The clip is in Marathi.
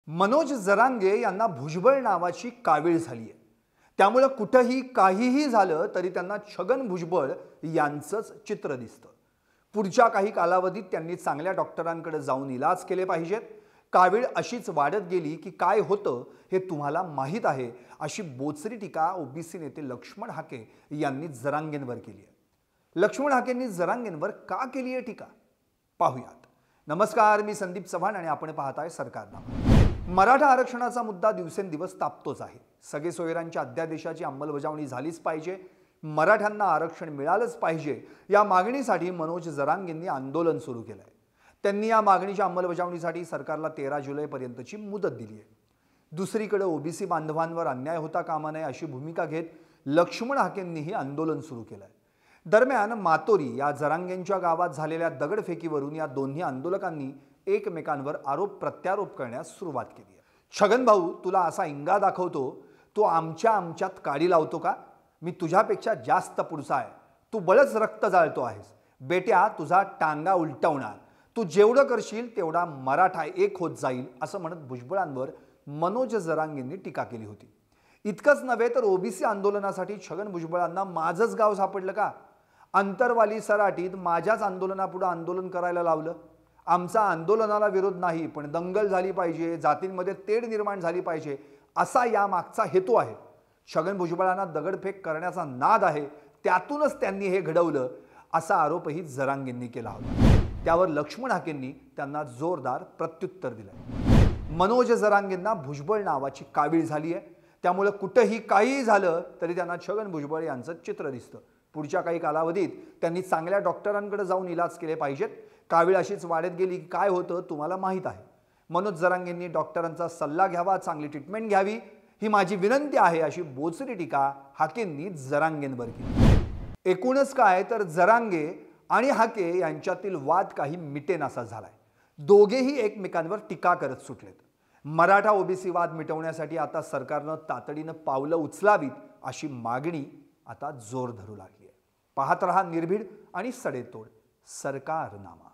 मनोज जरांगे यांना भुजबळ नावाची कावीळ झाली आहे। त्यामुळे कुठेही काहीही झालं तरी त्यांना छगन भुजबळ यांचंच चित्र दिसतं। पुढच्या काही कालावधीत त्यांनी चांगल्या डॉक्टरांकडे जाऊन इलाज केले पाहिजेत। कावीळ अशीच वाढत गेली की काय होतं हे तुम्हाला माहीत आहे, अशी बोचरी टीका ओबीसी नेते लक्ष्मण हाके यांनी जरांगेंवर केली आहे। लक्ष्मण हाकेंनी जरांगेंवर का केली आहे टीका, पाहूयात। नमस्कार, मी संदीप चव्हाण आणि आपण पाहताय सरकारनामा। मराठा आरक्षणाचा मुद्दा दिवसेंदिवस तापतोच आहे। सगळे सोयऱ्यांच्या अध्यादेशाची अंमलबजावणी झालीच पाहिजे, मराठ्यांना आरक्षण मिळालंच पाहिजे या मागणीसाठी मनोज जरांगेंनी आंदोलन सुरू केलं आहे। त्यांनी या मागणीच्या अंमलबजावणीसाठी सरकारला 13 जुलैपर्यंतची मुदत दिली आहे। दुसरीकडे ओबीसी बांधवांवर अन्याय होता कामा नये अशी भूमिका घेत लक्ष्मण हाकेंनीही आंदोलन सुरू केलं आहे। दरम्यान मातोरी या जरांगेंच्या गावात झालेल्या दगडफेकीवरून या दोन्ही आंदोलकांनी एकमेकांवर आरोप प्रत्यारोप करण्यास सुरुवात केली आहे। छगन भाऊ, तुला असा इंगा दाखवतो, तू आमच्यात काडी लावतो का? मी तुझ्यापेक्षा जास्त पुढचा आहे, तू बळच रक्त जाळतो आहेस। बेट्या, तुझा टांगा उलटवणार, तू जेवढं करशील तेवढा मराठा एक होत जाईल, असं म्हणत भुजबळांवर मनोज जरांगेंनी टीका केली होती। इतकंच नव्हे तर ओबीसी आंदोलनासाठी छगन भुजबळांना माझंच गाव सापडलं का? अंतरवाली सराटीत माझ्याच आंदोलनापुढे आंदोलन करायला लावलं। आमचा आंदोलनाला विरोध नाही, पण दंगल झाली पाहिजे, जातींमध्ये तेढ निर्माण झाली पाहिजे, असा या मागचा हेतू आहे। छगन भुजबळांना दगडफेक करण्याचा नाद आहे, त्यातूनच त्यांनी हे घडवलं, असा आरोपही जरांगेंनी केला होता। त्यावर लक्ष्मण हाकेंनी त्यांना जोरदार प्रत्युत्तर दिलं। मनोज जरांगेंना भुजबळ नावाची कावीळ झाली आहे, त्यामुळे कुठेही काहीही झालं तरी त्यांना छगन भुजबळ यांचं चित्र दिसतं। पुढच्या काही कालावधीत त्यांनी चांगल्या डॉक्टरांकडे जाऊन इलाज केले पाहिजेत। कावीळ अशीच वाढत गेली की काय होतं तुम्हाला माहीत आहे। मनोज जरांगेंनी डॉक्टरांचा सल्ला घ्यावा, चांगली ट्रीटमेंट घ्यावी, ही माझी विनंती आहे, अशी बोचरी टीका हाकेंनी जरांगेंवर केली। एकूणच काय तर जरांगे आणि हाके यांच्यातील वाद काही मिटेनासा झालाय। दोघेही एकमेकांवर टीका करत सुटलेत। मराठा ओबीसी वाद मिटवण्यासाठी आता सरकारनं तातडीनं पावलं उचलावीत, अशी मागणी आता जोर धरू लागली आहे। पाहत रहा निर्भीड आणि सडेतोड सरकारनामा।